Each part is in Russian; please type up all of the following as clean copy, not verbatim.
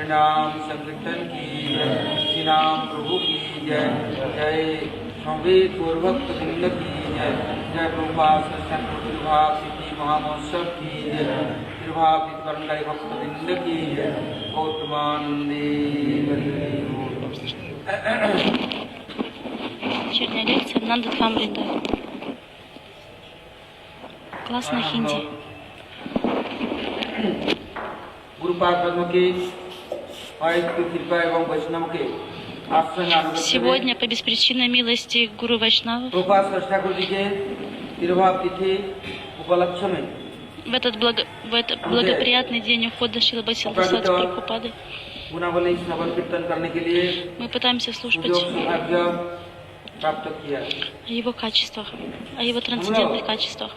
हरिनाम संकीर्तन की जय, श्री राम प्रभु की जय, जय संवेद गौरभक्त वृंद की जय, जय प्रभुपाद प्रभुभाव तिथि महामहोत्सव की जय, प्रभाव तिथि भक्त वृंद की जय, गौतमानंदे Вечерняя лекция Нанда Дхамринда. Классная хинди. Сегодня по беспричинной милости Гуру Вайшнавов в этот благоприятный день ухода Шрила Бхактисиddханта Прабхупады мы пытаемся слушать о его качествах, о его трансцендентных качествах.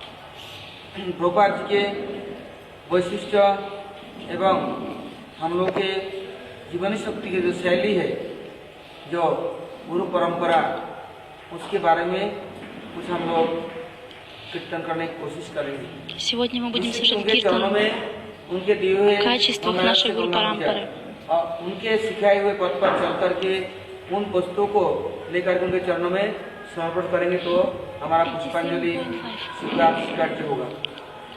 एवं हम लोग के जीवनी शक्ति की जो शैली है, जो गुरु परंपरा, उसके बारे में कुछ हम लोग कीर्तन करने की कोशिश करेंगे. Сегодня мы будем слушать киртан о качествах нашей гуру парампары. उनके सिखाए हुए पथ पर चल करके उन वस्तुओं को लेकर उनके चरणों में समर्पण करेंगे तो हमारा पुष्पांजलि स्वीकार्य होगा.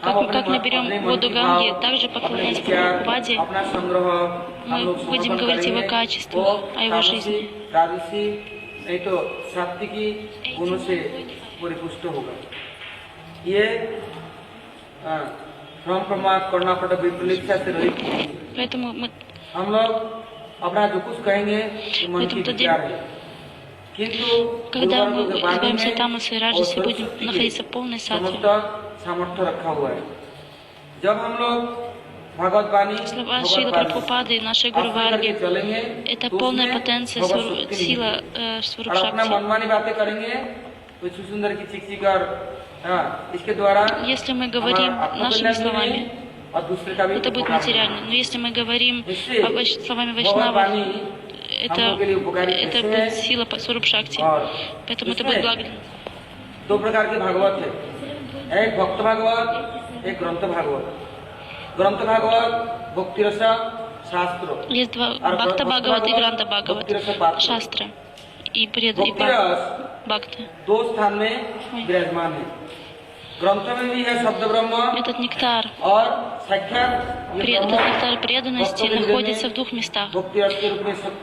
Как мы берем воду Ганги, также поклоняясь Прабхупаде, мы будем говорить о его качествах, о его жизни. Поэтому мы когда мы избавимся от тамаса и раджаса, будем находиться в полной саттве. Слова Шрилы Прабхупады, нашей Гуру Варги, это полная потенция, сила Сваруб Шакти. Если мы говорим нашими словами, это будет материально. Но если мы говорим словами Вайшнава, это будет сила Сваруб Шакти. Поэтому это будет благо. दो प्रकार के भागवत है, एक भक्त भागवत, एक ग्रंथ भागवत. ग्रंथ भागवत भक्ति रस शास्त्र. Есть два Бхакта Бхагават и Гранта Бхагават, शास्त्र и Бхакта. दो स्थान में विराजमान है. ग्रंथ में भी है शब्द ब्रह्म. Этот нектар преданности находится в двух местах.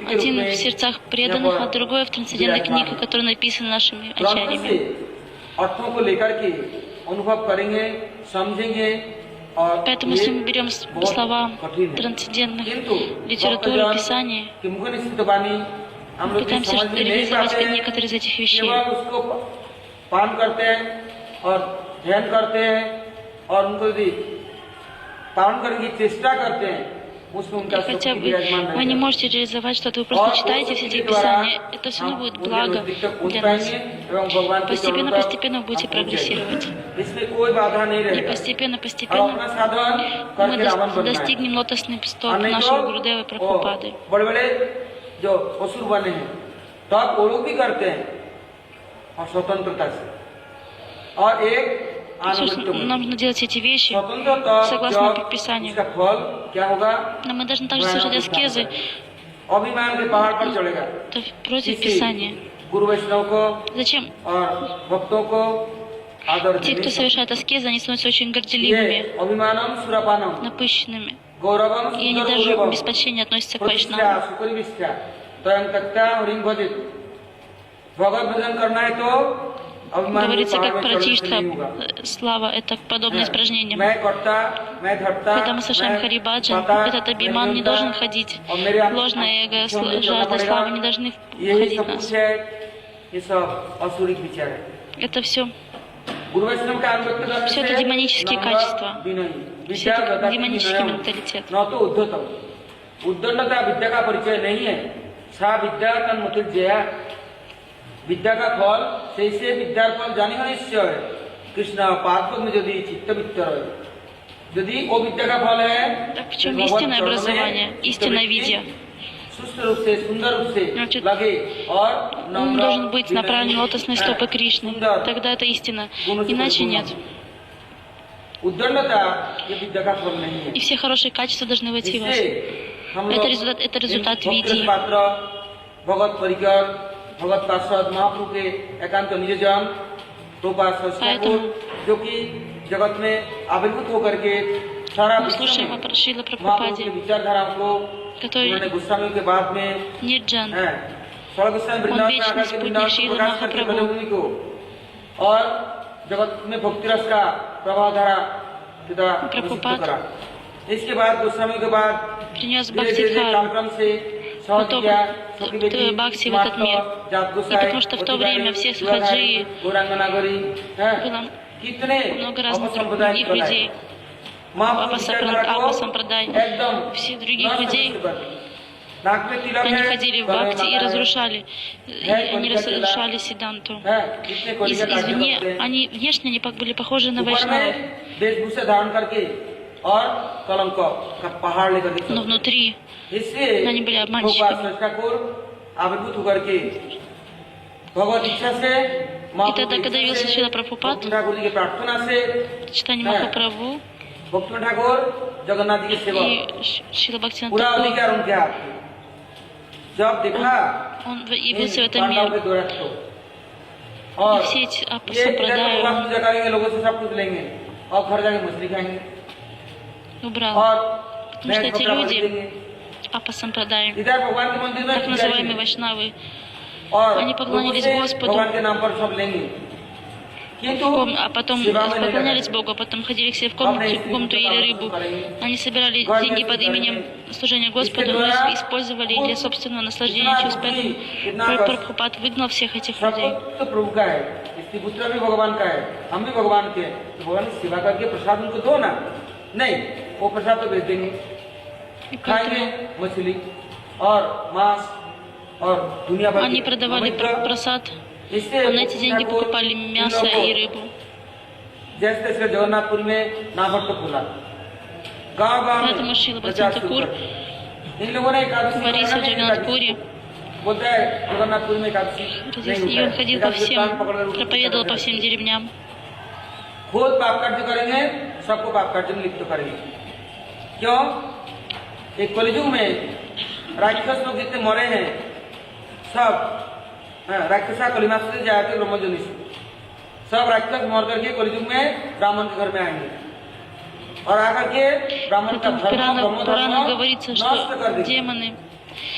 Один в сердцах преданных, а другой в трансцендентной книге, которая написана нашими ачарьями. Поэтому, если мы берем слова трансцендентных литературы, писаний, пытаемся реализовать некоторые из этих вещей. ध्यान करते हैं और उनको यदि पालन करने की चेष्टा करते हैं, उसमें उनका хотя бы вы не можете реализовать что-то, вы просто читаете все эти писания, это все равно будет благо для нас. Постепенно вы будете прогрессировать. И постепенно мы достигнем лотосных стоп нашего Гурудева Прабхупады. Нам нужно делать эти вещи согласно Писанию. Но мы должны также слушать аскезы. Это против Писания. Зачем? Те, кто совершает аскезы, они становятся очень горделивыми, напыщенными. И они даже без почтения относятся к Вайшнавам. Говорится, как Пратиштха, слава, это подобное испражнениям. Когда мы совершаем Харибаджан, этот абиман не должен ходить. Ложное эго, жажда славы не должны входить в нас. Это все это демонические качества, все это демонический менталитет. विद्या का फल से विद्यार फल जानी हो निश्चय. कृष्ण पार्थ में यदि चित्त वित्तर है, यदि वो विद्या का फल है, в чем истинное образование, истинное видение. Ум должен быть направлен в лотосные стопы Кришны. Тогда это истина. Иначе нет. И все хорошие качества должны войти в вас. हम Это लोग результат भक्ति видео. पात्र भगत परिकर भगत पार्षद महाप्रभु के एकांत निजजन प्रभुपाद ठाकुर जो कि जगत में आविर्भूत होकर के सारा Мы विश्व слушаем में о Шрила महाप्रभु की Прабхупаде, विचारधारा को который उन्होंने गोस्वामी के बाद में Нирджан. सोलह गोस्वामी वृंदावन में вечный आकर के спутник वृंदावन को Шрила प्रकाश करके Махапрабху. भजभूमि को और जगत में भक्ति रस का प्रभाव धारा सीधा Прабхупад करा। इसके बाद गोस्वामी के बाद принес धीरे धीरे Бхактидхару, कालक्रम से सहज потом किया सखी बेटी Бхакти в этот мир. जात И गोसाई потому что в то время все сахаджи गौरांगनागरी было कितने много разных अपसंप्रदाय других людей. Апа Сампрадай, एकदम все других людей, नाक में तिलक они है, ходили в गले में Бхакти и माला है। разрушали, они разрушали Сиданту. कितने कोई का कार्य Извне, करते हैं। они внешне они были похожи на ऊपर вайшнавов, में वेशभूषा धारण करके और कलंक का पहाड़ लेकर के но внутри इससे они были обманщиками. भगवान ठाकुर आविर्भूत होकर के भगवत इच्छा से И тогда, когда явился Шрила Прабхупад, ठाकुर जी की प्रार्थना से читание Махапрабху भक्ति ठाकुर जगन्नाथ जी की सेवा и Шрила Бхактивинода पूरा Тхакур, अधिकार उनके हाथ में जब देखा он явился в इन этом पांडवों мире. के दुरास्त को И और все эти Апа ये इधर Сампрадай भगवान पूजा करेंगे लोगों से सब कुछ लेंगे और घर जाके मछली खाएंगे убрал. और Потому что эти कपड़ा люди, खरीदेंगे। Апа Сампрадай, इधर भगवान के मंदिर में так पूजा называемые करेंगे। вайшнавы, और Они поклонились लोगों से Господу. भगवान के नाम पर सब लेंगे किंतु а потом सेवा में नहीं поклонялись लगाएंगे। Богу, а потом ходили к себе в комнату, ели рыбу. Они собирали деньги под именем служения Господу и использовали для собственного наслаждения чувств. Поэтому Прабхупад выгнал всех этих सब людей. कुछ तो प्रभु का है इसकी पुत्र भी भगवान का है हम भी भगवान के हैं। तो भगवान की सेवा करके प्रसाद उनको दो ना नहीं वो प्रसाद तो भेज देंगे И खाएंगे поэтому मछली और मांस और दुनिया भर они के продавали पवित्र просад, इससे а на эти деньги ठाकुर покупали इन мясо लोगों को и рыбу. जैसे तैसे जगन्नाथपुर में नाभट्ट खुला गांव Поэтому में Шрила प्रचार Бхактивинода शुरू Тхакур कर इन लोगों ने एकादशी творится в करना नहीं Джаганнатпуре, बोलता है जगन्नाथपुर में एकादशी и он ходил по всем, проповедовал по всем деревням. खुद पाप कार्य करेंगे सबको पाप कार्य में लिप्त करेंगे क्यों एक कलियुग में राक्षस लोग जितने मरे हैं सब राक्षसा कलिमा से जाके ब्रह्मजनी से सब राक्षस मर करके कलियुग में ब्राह्मण के घर में आएंगे और आकर के ब्राह्मण का Поэтому в धर्म Пуранах ब्रह्म говорится, नष्ट что कर देंगे демоны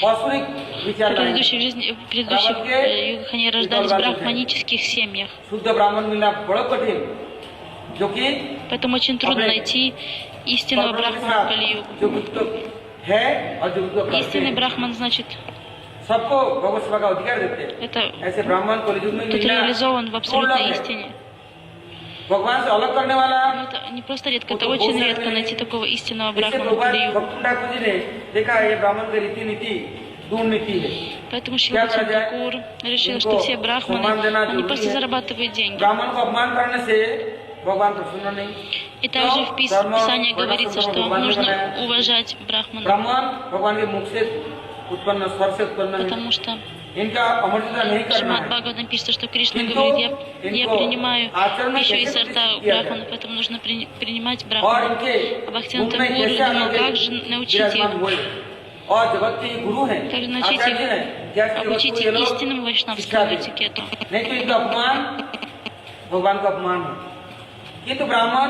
वास्तविक विचार в предыдущей жизни, в предыдущих югах они рождались в брахманических семьях. शुद्ध ब्राह्मण मिलना बड़ा कठिन जो कि Поэтому очень трудно найти истинного брахмана в Кали-югу. जो गुप्त है और जो गुप्त करते Истинный हैं брахман значит, सबको भगवत सेवा का अधिकार देते हैं это ऐसे ब्राह्मण कलियुग में тот मिलना реализован в абсолютной истине. भगवान से अलग करने वाला Но это не просто редко, это очень редко найти такого истинного इससे брахмана в भगवान Кали-югу. भक्त ठाकुर जी ने देखा ये ब्राह्मण की रीति नीति दूर नीति है Поэтому Шрила Бхактивинода Тхакур решил, что все брахманы, они просто зарабатывают деньги. ब्राह्मण को अपमान करने से भगवान प्रसन्न नहीं И также в Писании говорится, что нужно уважать брахмана, ब्राह्मण भगवान के मुख से उत्पन्न स्वर से उत्पन्न है потому что इनका अमर्यादा नहीं करना Шримад है Бхагаватам пишется, что Кришна говорит, я принимаю пищу из рта брахмана, поэтому нужно принимать और брахмана. इनके А Бхактивинода मुख में Тхакур कैसे думал, आगे как же научить их, विराजमान हुए और जगत के ये गुरु हैं как же научить आचार्य हैं जैसे их, जगत обучить को ये их लोग истинному शिक्षा вайшнавскому दें। этикету. नहीं तो इनका अपमान भगवान का अपमान है किंतु ब्राह्मण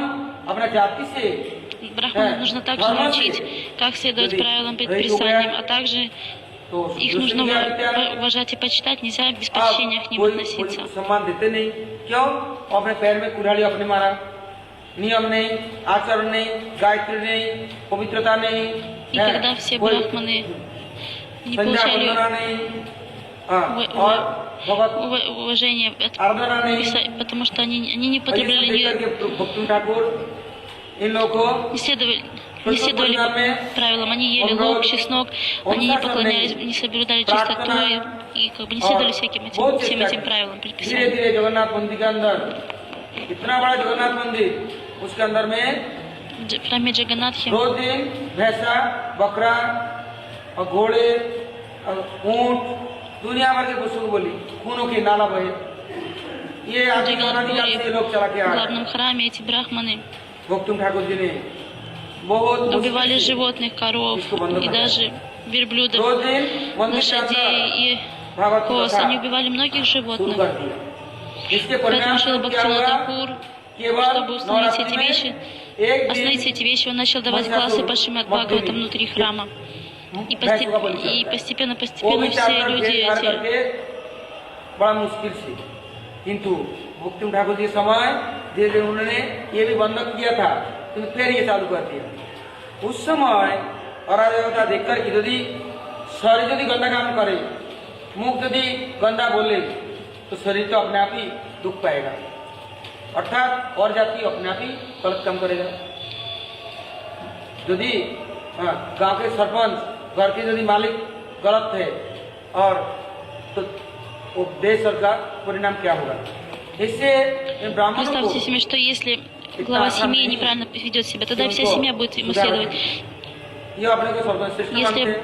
अपना जाति से Брахманов нужно также научить, как следовать правилам, предписаниям, а также तो их нужно уважать и почитать, нельзя без почтения к ним कोई относиться. सम्मान देते नहीं क्यों अपने पैर में कुल्हाड़ी अपने मारा नियम नहीं आचरण नहीं गायत्री नहीं पवित्रता नहीं И когда все брахманы не получали уважения आराधना नहीं потому что они не потребляли, भक्ति ठाकुर इन लोगों не следовали правилам, они ели лук, чеснок, они не поклонялись, не соблюдали чистоту и как бы не следовали всем этим правилам, предписаниям. धीरे-धीरे जगन्नाथ मंदिर के अंदर इतना बड़ा जगन्नाथ मंदिर उसके अंदर में В храме Джаганнатхи रोज दिन भैंसा बकरा और घोड़े और ऊंट दुनिया भर के पशु को बोली खूनों की नाला बहे ये आदि से लोग चला के в आ रहे главном храме эти брахманы भक्तुम ठाकुर जी ने बहुत убивали животных, коров и даже верблюдов, रोज दिन मंदिर के अंदर лошадей и भागवत коз. कथा Они убивали многих शुरू животных. कर दिया। इसके Поэтому परिणाम Шрила स्वरूप क्या Бхактивинода हुआ? Тхакур, केवल чтобы установить नवरात्रि эти में вещи, एक остановить दिन эти вещи, он начал давать классы по Шримад Бхагаватам внутри храма. И постепенно वो भी все चार люди जेल खार эти करके बड़ा मुश्किल से, किंतु मुक्तिम ठाकुर जी के समय धीरे धीरे उन्होंने ये भी बंद किया था, तो फिर ये चालू कर दिया। उस समय अराजकता देखकर कि यदि शरीर यदि गंदा काम करे, मुख यदि गंदा बोले, तो शरीर तो अपने आप ही दुख पाएगा, अर्थात और जाति अपने आप ही गलत काम करेगा। यदि गांव के सरपंच, घर के यदि मालिक गलत है, और तो वो देश का परिणाम क्या होगा? इससे इन ब्राह्मणों को Представьте себе, что если глава семьи неправильно ведет себя, тогда вся семья будет ему следовать. ये अपने को सर्वश्रेष्ठ Если मानते हैं।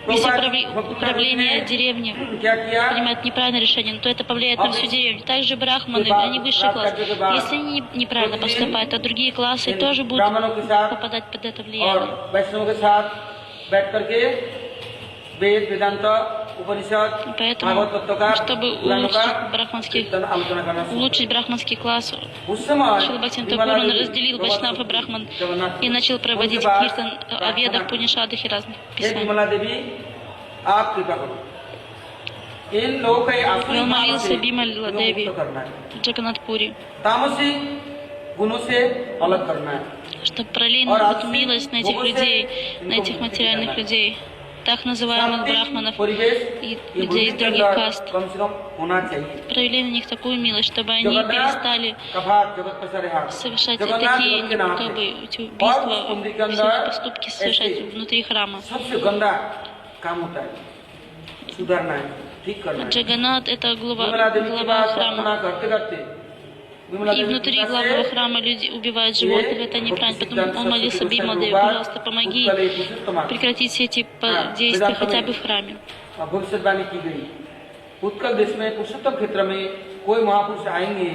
Если प्रभुपाद управление деревни क्या किया? принимает неправильное решение, то это повлияет на всю деревню. Также брахманы, они высший класс. Если они неправильно поступают, то другие классы тоже будут ब्राह्मणों के साथ попадать под это और влияние. वैष्णवों के साथ बैठ करके वेद, वेदांत, उपनिषद, Поэтому, भागवत तत्व का, чтобы पुराणों का आलोचना करना शुरू улучшить брахманский класс, उस समय Шрила Бхактивинода Тхакур, он разделил Вайшнав и Брахман и начал проводить киртан о ведах, Пунишадах и разных हे писаниях. विमला देवी, आप कृपा करो, इन लोगों के आसुरी И он भाव से молился Бимала इनको Деви मुक्त करना है, в Джаганатпуре, तामसी गुणों से अलग करना है, чтобы пролить милость на этих людей, на этих материальных людей, так называемых брахманов परिवेश и ये людей बुद्धि из के других अंदर каст. कम से कम होना चाहिए। Провели на них такую милость, чтобы они перестали कभार जगत पसारे हाथ, совершать जगन्नाथ такие जगत के नाम как पे бы, эти убийства, все эти поступки совершать внутри храма. सबसे गंदा काम होता है, सुधारना है, ठीक करना है। Джаганнат — это विमला देवी की глава बात храма. प्रार्थना करते करते विमला И देवी внутри कृपा главного से храма люди убивают животных, это неправильно. Поэтому он молился Бималдеве: пожалуйста, помоги прекратить все эти действия хотя бы в храме. भविष्यवाणी की गई, उत्कल देश में पुरुषोत्तम क्षेत्र में कोई महापुरुष आएंगे,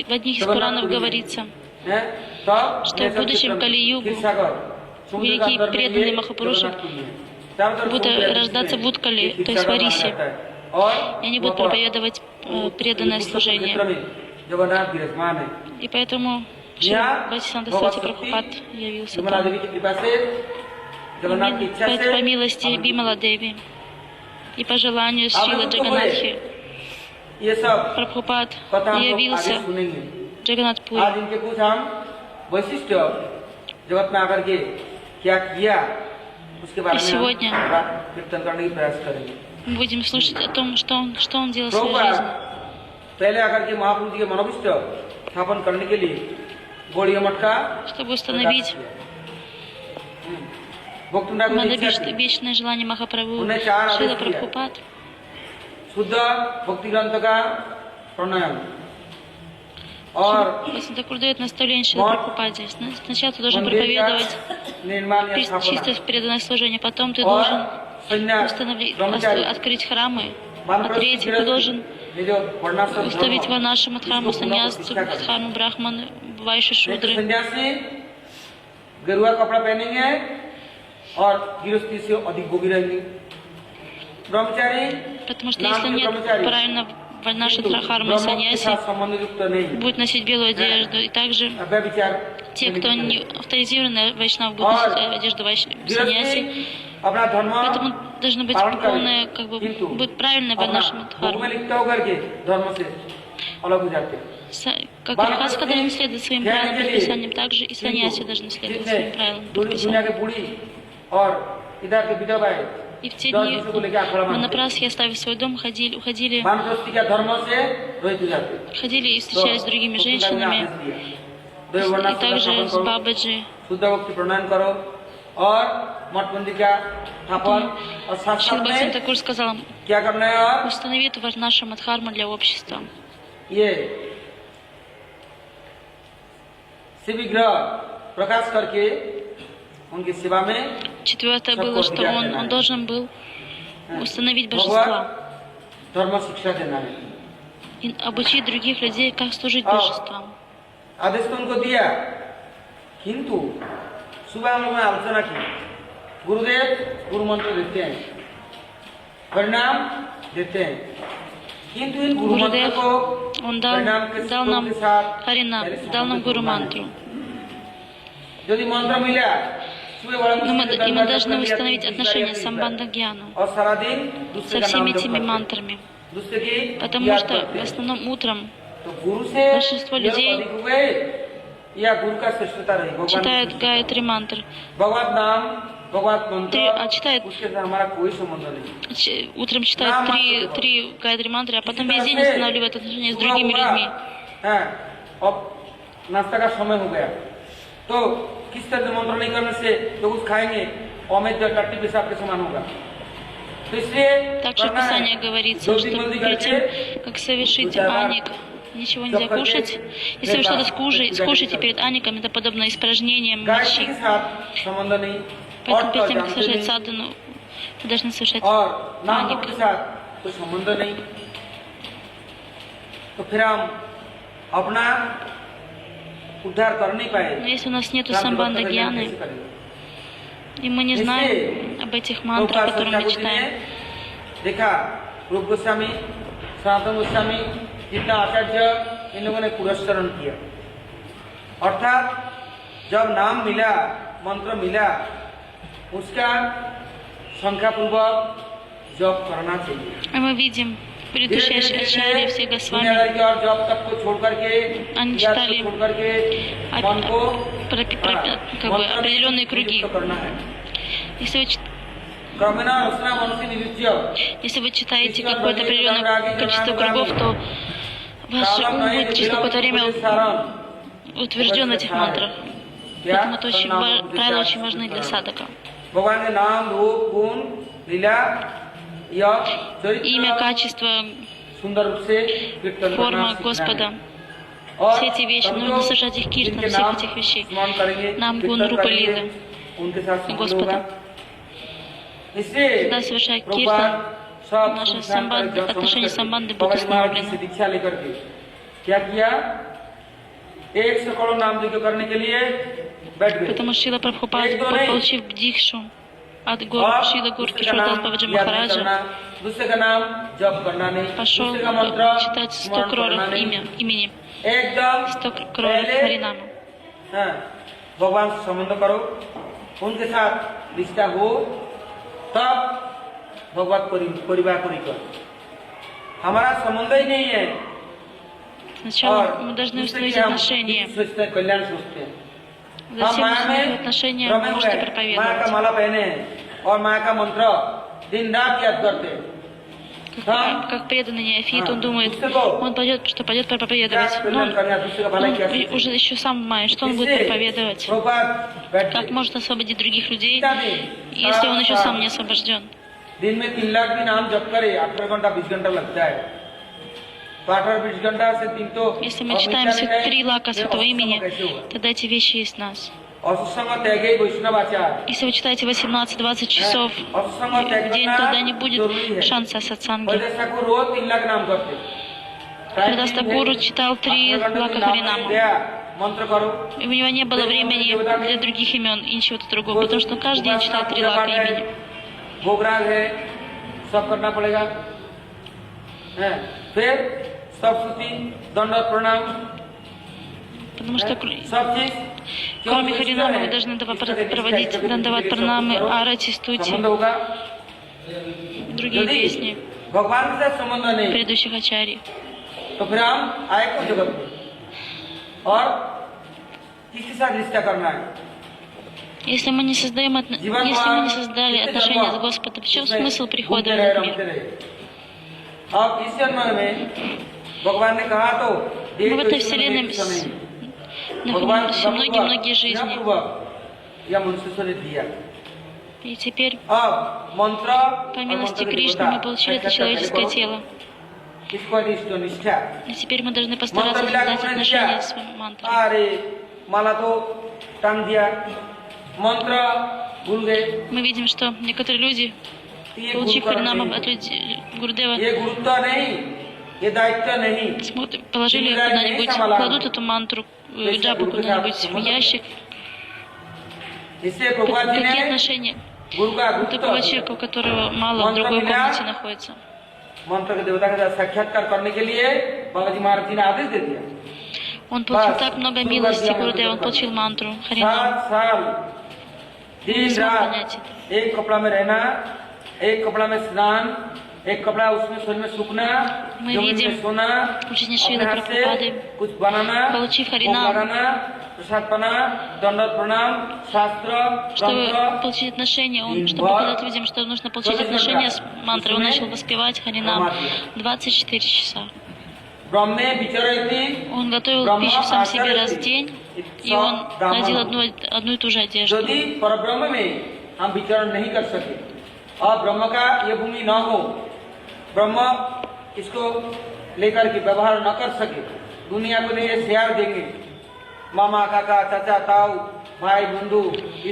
В одних из Пуранов говорится, हैं, तब что в будущем Кали-югу क्षीरसागर, समुद्र का великие अंदर में преданные ये Махапуруши जगन्नाथ पुरी है। चारों तरफ будут समुद्र है, рождаться в Уткале, जिसमें то есть в क्षीरसागर Арисе, रहता है। और и они будут वहाँ पर проповедовать преданное पुरुषोत्तम служение. क्षेत्र में जगन्नाथ विराजमान है। И поэтому Шрила Бхактисиданта Сарасвати Прабхупад явился विमला там. देवी की कृपा से, जगन्नाथ की इच्छा По से милости Бимала Деви и по желанию आप Шрила लोग तो Джаганатхи ये सब Прабхупад कथा हम लोग आगे явился सुनेंगे। в Джаганатпуре. आज इनके कुछ हम वैशिष्ट जगत में आकर के क्या किया उसके बारे में сегодня हम बात कीर्तन करने की प्रयास करेंगे। Мы будем слушать о том, что он делал в своей प्रभुपाद жизни. पहले आकर के महापुरुष जी के मनोविष्ट स्थापन करने के लिए गौड़िया मठ का Чтобы установить भक्तुंडा को दीक्षा की। вечное желание Махапрабху, उन्हें चार Шрила आदेश दिया। Прабхупад शुद्ध भक्ति ग्रंथ का प्रणयन और Такур дает наставление Шрила Прабхупаде. Сначала ты должен मंदिर का проповедовать निर्माण या स्थापना чисто преданное служение, потом ты और должен संन्यास ब्रह्मचारी открыть храмы, а वानप्रस्थ третий ты गृहस्थी, должен ये जो वर्णाश्रम установить धर्म, ванашам дхарму, इसको पुनः саньяс, प्रतिष्ठा करना। дхарму, брахманы, вайши, नहीं तो шудры. सन्यासी गेरुआ कपड़ा पहनेंगे और गृहस्थी से अधिक भोगी रहेंगे। ब्रह्मचारी Потому что नाम если के нет ब्रह्मचारी, правильно ванаша किंतु дхармы и ब्रह्म के саньяси, साथ संबंध युक्त नहीं, будет носить белую одежду. И также व्यभिचार те, кто не авторизированный вайшнав, будут और носить одежду саньяси. गृहस्थी अपना धर्म Поэтому должно быть पालन полное, करेंगे, как бы, किंतु будет правильное अपना ванашам भोग में дхарму. लिप्त होकर के धर्म से अलग हो जाते हैं। Как грехаска должен следовать своим правилам предписаниям, также и саньяси должны следовать своим правилам दुनिया предписаниям. के बूढ़ी और इधर के विधवाएं И в те дни монопрасхи, оставив свой дом, уходили वानप्रस्थी का धर्म से रहित हो जाते हैं। ходили и встречались с другими женщинами, दो и वर्णाश्रम का также स्थापन с करो, бабаджи. शुद्ध भक्ति प्रणाम करो और मठ मंदिर का स्थापन और साथ Шрила साथ Бхактивинода में Тхакур сказал, क्या करना है और установи варнаша мадхарму для общества. ये शिव विग्रह प्रकाश करके उनकी सेवा में Четвертое было, что он должен был установить भगवत божества धर्म शिक्षा देना है। и обучить других людей, как служить божествам. आदेश तो उनको दिया, किंतु सुबह हम लोगों ने आलोचना की गुरुदेव गुरु मंत्र देते हैं, परिणाम देते हैं, किंतु इन गुरु मंत्र Гурудев, को он परिणाम के дал нам के साथ Харинам, पहले дал нам संबंध Гуру बनाना है। мантру. यदि मंत्र मिला सुबह बड़ा Но मुश्किल से и мы दंडा должны कर लिया, установить 30 отношения बार с Самбандагьяну, और सारा दिन दूसरे со का नाम всеми जप этими करते हैं। мантрами. दूसरे की Потому याद что करते в हैं। основном утром तो गुरु से большинство यह людей अधिक हुए या गुरु का श्रेष्ठता रही, भगवान की читают श्रेष्ठता। Гаятри мантры. भगवत नाम भगवत मंत्र читают उसके साथ हमारा कोई संबंध नहीं। Утром читают три Гаятри мантры, а потом весь день устанавливают отношения с другими людьми. हाँ, अब नाश्ता का समय हो गया, तो किस तरह से मंत्र नहीं करने से जो कुछ खाएंगे अमेज टट्टी पेशाब के समान होगा। तो इसलिए Также в करना है, Писании говорится, जो что दिन जल्दी перед करके тем, как совершить аник, ничего нельзя кушать. Если вы что-то скушаете перед аником, это подобно испражнениям गायत्री мочи. के साथ संबंध नहीं, और Поэтому तो перед тем, как जानते совершать नहीं, садану, вы должны совершать और नाम аник. के साथ कोई संबंध नहीं, तो फिर हम अपना उद्धार कर नहीं पाए। Но если у нас нет राम Самбанда भक्त का ज्ञान Гьяны, कैसे करेंगे? и мы не знаем об этих мантрах, которые мы читаем, देखा रूप गोस्वामी, सनातन गोस्वामी, जितना आचार्य इन लोगों ने पुरस्करण किया, अर्थात जब नाम मिला, मंत्र मिला, उसका संख्यापूर्वक जप करना चाहिए। и мы видим предыдущие ачарьи, все Госвами, दुनियादारी के और जप तक को छोड़ करके, они याद читали को छोड़ करके मन को как бы определенные круги. नियुक्त करना है। Если вы, क्रमेण रचना मनुष्य निरुच्य если вы читаете какое-то определенное количество кругов, то ваш ум будет через какое-то время утвержден в этих мантрах. Поэтому это очень, правила очень важны для садака. भगवान के नाम रूप गुण लीला या Имя, качество, सुंदर रूप से कीर्तन करना форма सीखना Господа. है। और Все эти вещи, нужно совершать их киртан, जिनके всех नाम этих вещей. स्मरण करेंगे, Нам कीर्तन гун Рупа करेंगे, Лилы, उनके साथ संबंध Господа. होगा। इसलिए Когда совершая प्रभुपाद киртан, सब наши संस्थान самбанды, का отношения समझ самбанды करके, будут बाबा जी महाराज जी установлены. से दीक्षा लेकर के क्या किया, 100 करोड़ नाम यज्ञ करने के लिए बैठ गए। Потому что Шила Прабхупад, एक दो नहीं, получив дикшу от और Шила Гур दूसरे का Кишордас नाम Бабаджи याद नहीं Махараджа, करना, दूसरे का नाम जप करना नहीं, пошел दूसरे का मंत्र читать 100 स्मरण करना кроров नहीं, имени, एकदम 100 кроров पहले Харинама. हाँ, भगवान से संबंध करो, उनके साथ रिश्ता हो, तब भगवत परिवार को कर। हमारा संबंध ही नहीं है, Сначала और мы должны दूसरे установить की हम отношения. सोचते हैं, कल्याण सोचते हैं। Затем माया установив में отношения, रमे можете हुए हैं, माया का проповедовать. माला पहने हैं और माया का मंत्र दिन रात याद करते हैं। Как преданный неофит, он думает, он пойдет, что пойдет проповедовать. क्या Но कल्याण करना, दूसरे का भलाई क्या он सोचें। уже еще сам понимает, что он будет इसलिए проповедовать. प्रभुपाद बैठ Как गए। может освободить других людей, इतना दिन, если он еще सारा сам не освобожден? दिन में 3 लाख भी नाम जप करे 18 घंटा 20 घंटा लगता है, तो 18-20 घंटा से दिन तो Если мы читаем все 3 лака святого имени, тогда эти вещи есть в нас. असत्संग त्यागे वैष्णव आचार, Если вы читаете 18-20 часов असत्संग त्याग в день, करना тогда не будет जरूरी है। шанса сатсанги. वैद्य ठाकुर रोज 3 लाख नाम करते। Хридас Такур читал 3 лака Харинаму. मंत्र करो, И у него не было времени для других имен и ничего-то другого, потому что он каждый день читал 3 лака имени. भोगराग है, सब करना पड़ेगा, है। फिर सब स्तुति दंडवत प्रणाम, Потому что सब चीज кроме Харинамы вы должны проводить дандават пранамы, арати, стути, संबंध होगा। другие песни भगवान के साथ संबंध नहीं предыдущих ачарий. तो फिर हम आए को जगत में और किसके साथ रिश्ता करना है। Если мы не создаем, если мы не создали отношения с Господом, в чем смысл прихода в этот мир? अब इस जन्म में भगवान ने कहा तो Мы в этой вселенной находимся многие-многие жизни. या मनुष्य से दिया। И теперь, अब मंत्र по милости Кришны, мы получили это человеческое тело. इसको अधिष्ठ निष्ठा। И теперь мы должны постараться создать отношения с мантрой. अरे माला तो टांग दिया, मंत्र भूल गए। Мы видим, что некоторые люди, получив Харинаму от людей Гурудева, ये गुरुत्व नहीं, ये दायित्व नहीं। положили ее куда-нибудь, кладут эту мантру, джапу куда-нибудь в ящик. इससे प्रभुपाद जी Какие ने отношения? गुरु का У такого человека, у которого мало в другой комнате находится. मंत्र के देवता के साथ साक्षात्कार करने के लिए बाबा जी महाराज जी ने आदेश दे दिया। Он получил так много милости, Гурудев, он получил мантру Харинам. 7 साल दिन смог रात понять это. एक कपड़ा में रहना, एक कपड़ा में स्नान, एक कपड़ा उसमें शरीर में सूखना, Мы जमीन видим में सोना, учение अपने Шрилы हाथ से Прабхупады, कुछ बनाना, получив भोग Харинам, लगाना, प्रसाद पाना, दंडवत प्रणाम, शास्त्र, чтобы तंत्र, получить отношения, он, чтобы показать людям, что нужно получить отношения с мантрой, он начал воспевать Харинам 24 часа. ब्रह्म में विचरति, Он готовил пищу сам себе раз в день, и он надел одну и ту же одежду. यदि परब्रह्म में हम विचरण नहीं कर सके और ब्रह्म का ये भूमि न हो, ब्रह्म इसको लेकर के व्यवहार न कर सके, दुनिया को ये शेयर देंगे, मामा काका चाचा ताऊ भाई बंधु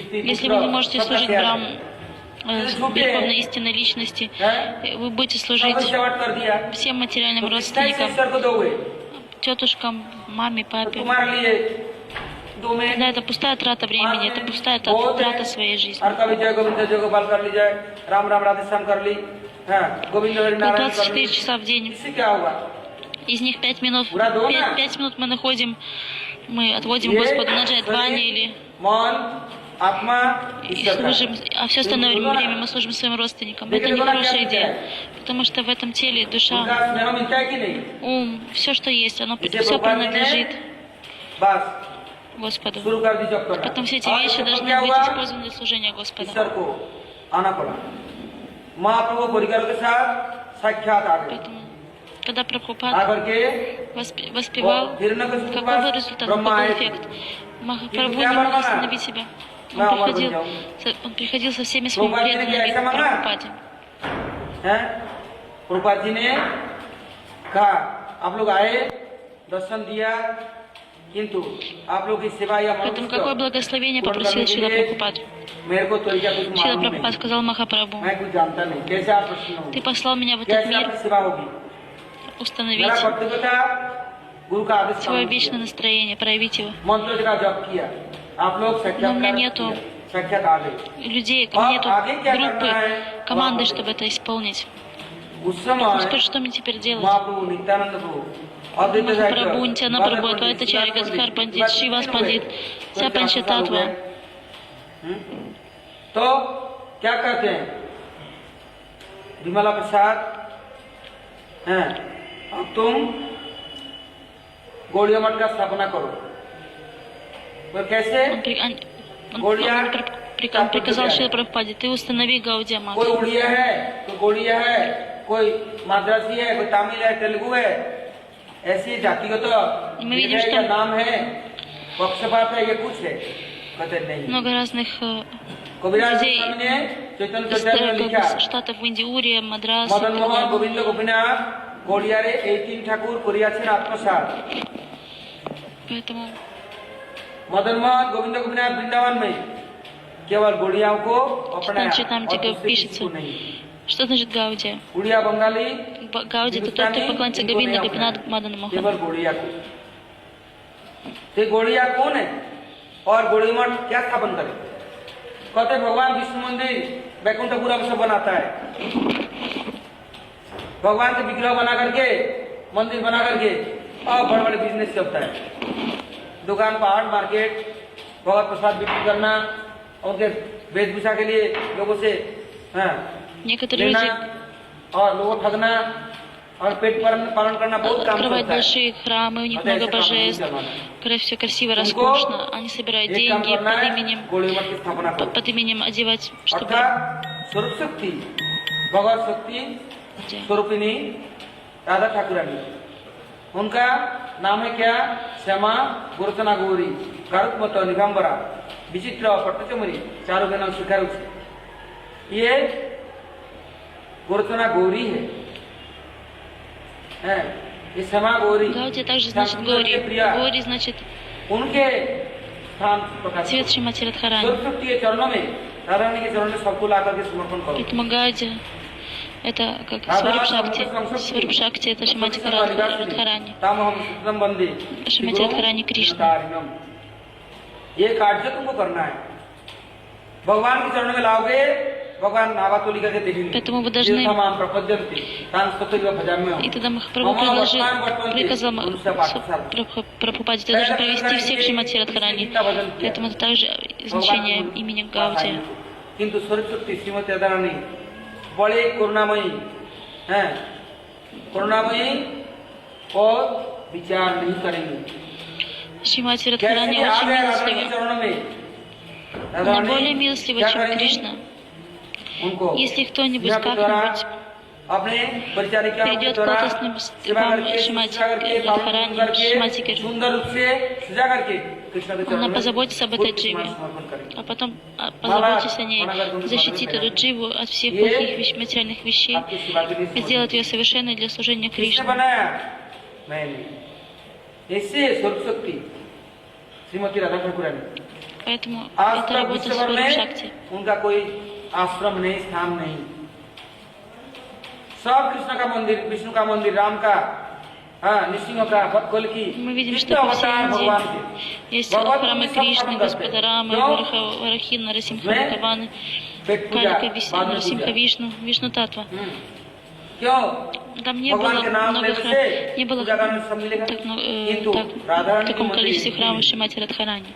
स्त्री Если вы не можете служить Брахму, верховной истинной личности, вы будете служить कर दिया всем материальным तो किसका родственникам, ईश्वर को दोगे? тетушкам, маме, तो папе. तुम्हारे लिए दो में Тогда это пустая трата времени, это пустая трата своей жизни. और कभी जय गोविंद जय गोपाल कर ली जाए, राम राम राधे श्याम कर ली, हाँ गोविंद हरि По नारायण कर 24 ली, часа в день, इससे क्या होगा? из них 5 минут мы находим, мы отводим Господу на джайдване или मन आत्मा и ईश्वर का। служим, а все остальное время мы служим своим родственникам. Это не хорошая идея, потому что в этом теле душа, उनका स्नेह मिलता है कि नहीं? ум, все, что есть, оно इसे все भगवान ने принадлежит बस Господу. शुरू कर दी जब करना। Потом все эти और вещи इससे должны क्या быть हुआ? использованы для служения Господа. ईश्वर को आना पड़ा। महाप्रभु परिवारों के साथ साक्षात आ गए। Поэтому, когда Прабхупад आकर के воспевал, हिरण्यकशिपु के какой был पास результат, ब्रह्मा какой आए был थे। эффект? Махапрабху не мог остановить себя. Он приходил со всеми своими преданными к Прабхупаде. प्रभुपाद जी ने कहा आप लोग आए दर्शन दिया किंतु आप लोग की सेवा या Поэтому какое благословение попросил Шрила Прабхупад? मेरे को तरीका कुछ Шрила मालूम Прабхупад नहीं, сказал Махапрабху, मैं कुछ जानता नहीं, कैसे आप प्रसन्न होंगे, ты послал меня в этот कैसे мир आपकी सेवा होगी। установить मेरा कर्तव्य था गुरु का आदेश свое पालन вечное किया, настроение, проявить его. मंत्र का जप किया, आप लोग Но у меня нету साक्षात आ गए। людей, нету группы, команды, чтобы это исполнить. उस समय Теперь что мне теперь делать? महाप्रभु नित्यानंद प्रभु अद्वैत Махапрабху, Нитьянанда Прабху, Адвайтачарья, Гададхар Пандит, Шривас Пандит, вся Панчататва. तो क्या कहते हैं विमला प्रसाद हैं, अब तुम गौड़िया मठ का स्थापना करो। तो कैसे? Он приказал Шрила Прабхупаде, ты установи Гаудия Мат. कोई उड़िया है, कोई गोड़िया है, कोई माद्रासी है, कोई तमिल है, तेलुगु है, ऐसी जातिगत Мы видим, या что नाम है, पक्षपात है, ये कुछ है, कहते नहीं। много разных कबीरदास людей स्वामी ने चैतन्य из चैतन्य में लिखा, штатов в Индии, Урия, Мадрас. मदन मोहन गोविंद गोपीनाथ गोड़ियारे 18 ठाकुर करियाছেন आत्मसात। Поэтому मदन मोहन गोविंद गोपीनाथ वृंदावन में केवल गोड़ियाओं को अपनाया Что там और тебе दूसरे пишется? किसी को नहीं। что значит Гаудия? उड़िया बंगाली Гаудия это тот, кто поклонится Говинда Гопинат Мадану Мохан. केवल गोड़िया को। तो गोड़िया कौन है और गोड़ी मठ क्या स्थापन करे? कहते भगवान विष्णु मंदिर बैकुंठपुरा में सब बनाता है, भगवान के विग्रह बना करके मंदिर बना करके और बड़े बड़े बिजनेस चलता है, दुकान पहाड़ मार्केट भगवत प्रसाद बिक्री करना, उनके वेशभूषा के लिए लोगों से Некоторые लेना люди और लोगों को ठगना और पेट पालन करना बहुत काम открывают चलता है। большие храмы, у них Это много ऐसे काम नहीं божеств, करवाना। все красиво, роскошно. Они собирают एक काम деньги करना под है, именем, गोड़ी मठ की स्थापना करो। под именем одевать, чтобы... अर्थात स्वरूप शक्ति भगवत शक्ति स्वरूपिणी राधा ठाकुरानी, उनका नाम है क्या? श्यामा गोरचना गौरी गारुत्मत निगंबरा विचित्र पट्टचमरी चारों के नाम स्वीकार। ये गोरचना गौरी है, ये श्यामा गौरी Гаудия также значит Гори. Гори значит उनके स्थान प्रकाश цвет Шримати Радхарани. स्वरूप शक्ति के चरणों में राधा रानी के चरणों में सबको ला करके समर्पण करो। Поэтому Гаудия это как Сваруб Шакти. Сваруб Шакти это Шримати Радхарани. Шримати Радхарани Кришна. ये कार्य तुमको करना है, भगवान के चरणों में लाओगे, भगवान नावातोली करके देखेंगे। Поэтому вы должны- तीर्थमाम प्रपद्यन्ते, तां स्तुतिर्वा भजाम्यहम्। И тогда Махапрабху приказал Прабхупаде, ты должен провести всех Шримати Радхарани. Поэтому это также значение имени Гаудия. किंतु स्वरूप शक्ति श्रीमती राधारानी बड़े करुणामयी हैं, करुणामयी और विचार नहीं करेंगे। Шримати कैसे Радхарани आ очень गए राधा के милостива. चरणों में, Она राधारानी более милостива, क्या чем करेंगी? Кришна. उनको Если кто-нибудь यहाँ के द्वारा как-нибудь अपने परिचारिका के придет द्वारा к лотосным सेवा стопам करके, Шримати शिक्षा करके, पालन Радхарани, करके, Шримати Гиру, सुंदर रूप से सजा करके कृष्ण के चरणों она में позаботится об этой पूर्ण дживе, समर्पण करेंगे। а потом позаботьтесь о ней, защитит эту дживу от всех плохих материальных вещей आपकी सेवा के लिए и сделает ее совершенной для служения किसने Кришне. बनाया? मैंने। इससे स्वरूप शक्ति श्रीमती राधा ठाकुरानी Поэтому आज это तक работа विश्व भर Сварупа में Шакти. उनका कोई आश्रम नहीं, स्थान नहीं। सब कृष्ण का मंदिर, विष्णु का मंदिर, राम का, हाँ, नृसिंह का, भक्तकुल की, Мы видим, что कितने по всей अवतार भगवान Индии के। есть भगवत храмы सब Кришны, स्थापन करते Господа हैं। Рамы, क्यों? Варахи, Нарасимха, मैं Бхагаваны, पेट पूजा, Калика, बाद में Нарасимха, पूजा। Вишну, Вишну Татва. क्यों? Там не было भगवान के नाम много लेने храмов, से не было पूजा करने से सब मिलेगा। так, किंतु в राधारानी таком के количестве मंदिर храмов Шримати Радхарани.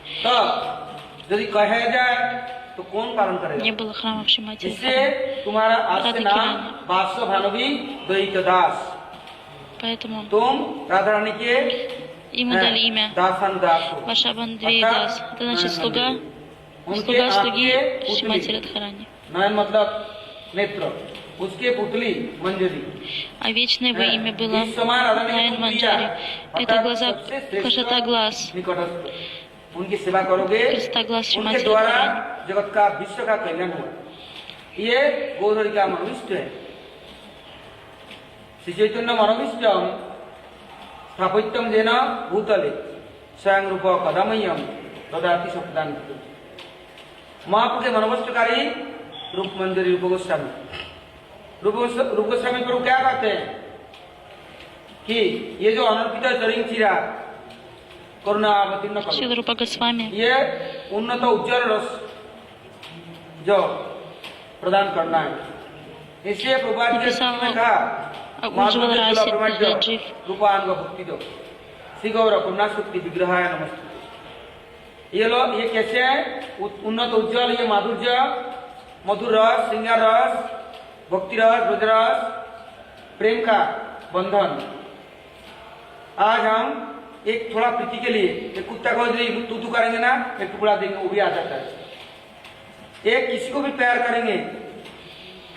तो यदि कहा जाए तो कौन पालन करेगा? Не было храмов Шримати इससे Радхарани. तुम्हारा आज से राधा नाम वात्स भानवी द्वैत दास, Поэтому तुम राधा रानी के ему дали имя दासन दास हो। Вашабан Двейдас. Это значит слуга слуги Шримати Радхарани. नयन मतलब नेत्र, उसके पुतली मंजरी। А вечное его имя было इस समय राधा ने Наян तुम Манджари. दिया, Это अर्थात глаза, सबसे श्रेष्ठ красота глаз, निकटस्थ। उनकी सेवा करोगे, красота глаз उनके Шримати द्वारा Радхарани. जगत का विश्व का कल्याण हुआ। ये गौधरी का मनोविष्ट है। श्री चैतन्य मनोविष्टम स्थापितम जेन भूतले स्वयं रूप कदमय्यम ददाति सप्तान। महाप्रभु के मनोविष्टकारी रूप मंजरी रूप गोस्वामी। रूप गोस्वामी प्रभु क्या कहते हैं कि ये जो अनर्पित चरिंग चिरा करुणा अवतीर्ण करो, Шрила Рупа Госвами ये उन्नत उज्जवल रस जो प्रदान करना है। इसलिए प्रभुपाद जी ने कहा उज्ज्वल राशि जीव रूपांग भक्ति दो श्री गौर करुणा शक्ति विग्रहाय नमस्ते। ये लो, ये कैसे है? उन्नत उज्जवल, ये माधुर्य, मधुर रस, श्रृंगार रस, भक्ति रस, ब्रज रस, प्रेम का बंधन। आज हम एक थोड़ा प्रीति के लिए एक कुत्ता को यदि तू करेंगे ना, एक टुकड़ा देंगे, वो भी आ जाता है। एक किसी को भी प्यार करेंगे,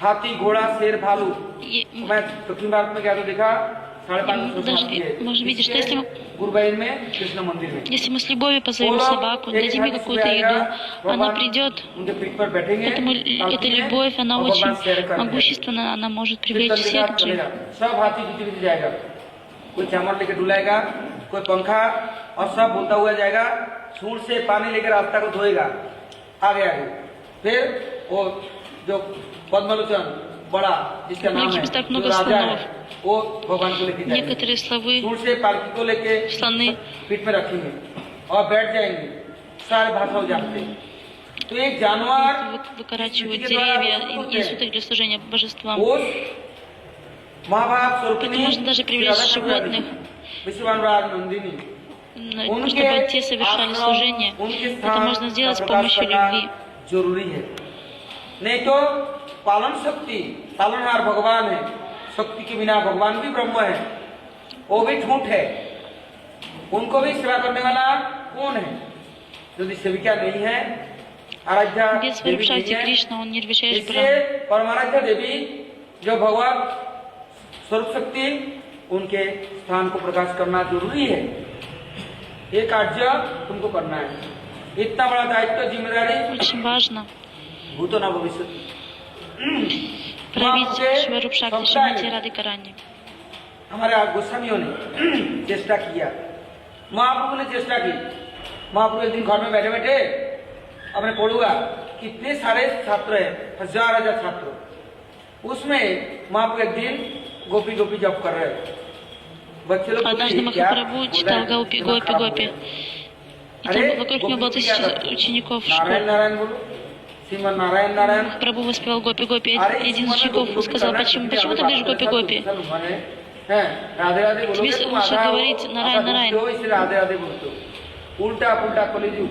हाथी, घोड़ा, शेर, भालू। मैं दक्षिण भारत में गया तो देखा 550 даже, हाथी है। может, видишь, что если мы, गुरुबाइन में कृष्ण मंदिर में если мы с любовью позовем собаку, дадим ей какую-то еду, она придет. उनके पीठ पर बैठेंगे। Поэтому эта любовь, она और очень भगवान शेर करेंगे। могущественна, она может फिर привлечь चलेगा, всех джив. चलेगा। सब हाथी पीछे पीछे जाएगा, कोई चामर लेके डुलाएगा, कोई पंखा, और सब बोलता हुआ जाएगा। सूंड से पानी लेकर रास्ता को धोएगा, आगे आगे। फिर वो जो पद्मलोचन बड़ा जिसका नाम है, так जो много राजा है, слонов. वो भगवान को लेके जाएंगे। Некоторые славы, सूंड से पालकी को लेके слоны पीठ में रखेंगे और बैठ जाएंगे, सारे भाषा जानते हैं। तो एक जानवर выкорачивают деревья и несут их для служения божествам. उस महाभारत स्वरूपिणी Поэтому можно даже привлечь животных, विश्ववानराज नंदिनी, чтобы те совершали служение. Это можно сделать с помощью любви. जरूरी है। नहीं तो पालन शक्ति, पालनहार भगवान है, शक्ति के बिना भगवान भी ब्रह्म है, वो भी झूठ है। उनको भी सेवा करने वाला कौन है? यदि सेविका नहीं है, आराध्या Без देवी नहीं Варупшакти है, Кришна, он не Нирвишеш इससे Брахма. परमाराध्या देवी जो भगवान स्वरूप शक्ति, उनके स्थान को प्रकाश करना जरूरी है। ये कार्य तुमको करना है। इतना बड़ा दायित्व, जिम्मेदारी Очень важно भूतो न भविष्य। править Шварупшакти Шримати Радхарани. हमारे गोस्वामियों ने चेष्टा किया, महाप्रभु ने चेष्टा की। महाप्रभु एक दिन घर में बैठे बैठे अपने पढ़ूंगा, कितने सारे छात्र हैं, हजार हजार छात्र। उसमें महाप्रभु एक दिन गोपी गोपी जप कर रहे हैं। बच्चे लोग Однажды पूछे, क्या Махапрабху читал Гопи, दिमाग Гопи, खराब हो Гопи. गया? И там вокруг него было 1000 учеников नारायण школ. नारायण बोलो, श्रीमन नारायण नारायण। Прабху воспевал Гопи-Гопи. Один из учеников сказал, почему ты говоришь Гопи-Гопи? राधे राधे बोलोगे Тебе तुम лучше आधा говорить नारायण नारायण. इसलिए राधे राधे बोलते हो। उल्टा पुल्टा कलिजुग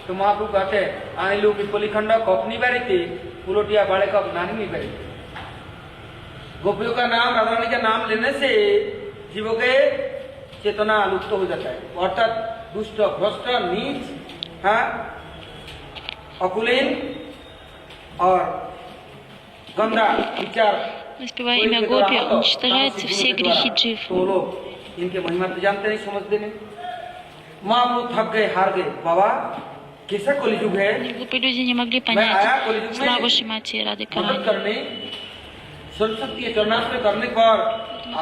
तो महाप्रभु कहते हैं आने लोग पिपली खंड कपनी बारीते पुलोटिया बाड़े कप नानी नहीं बारी। गोपियों का नाम राधा रानी का नाम लेने से जीवों के चेतना लुप्त हो जाता है, अर्थात दुष्ट भ्रष्ट नीच, हाँ, अकुलीन और गंदा विचार Воспевая имя Гопи, уничтожаются все грехи джив. तो लोग इनके महिमा तो जानते नहीं, समझते नहीं। महाप्रभु थक गए, हार गए, बाबा कैसा कलिजुग है। Глупые люди не могли понять славу Шримати Рады मदद Карани. करने सरस्वती के चरणाश्रय करने पर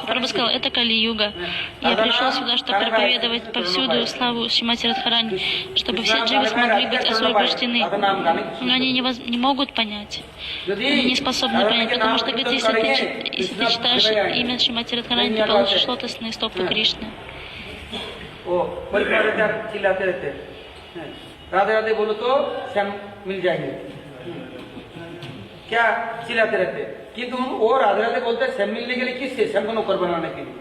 Прабху сказал, это Кали-юга. Я пришел сюда, чтобы проповедовать повсюду славу Шримати Радхарани, чтобы все дживы смогли быть освобождены. Но они не могут понять. Они не способны понять, потому что говорит, если ты читаешь имя Шримати Радхарани, ты получишь лотосные стопы Кришны. वो परिवार चिल्लाते रहते हैं, राधे राधे बोलो तो श्याम मिल जाएंगे, क्या चिल्लाते रहते हैं। किंतु वो राधे राधे बोलते हैं श्याम मिलने के लिए, किससे? श्याम को नौकर बनाने के लिए।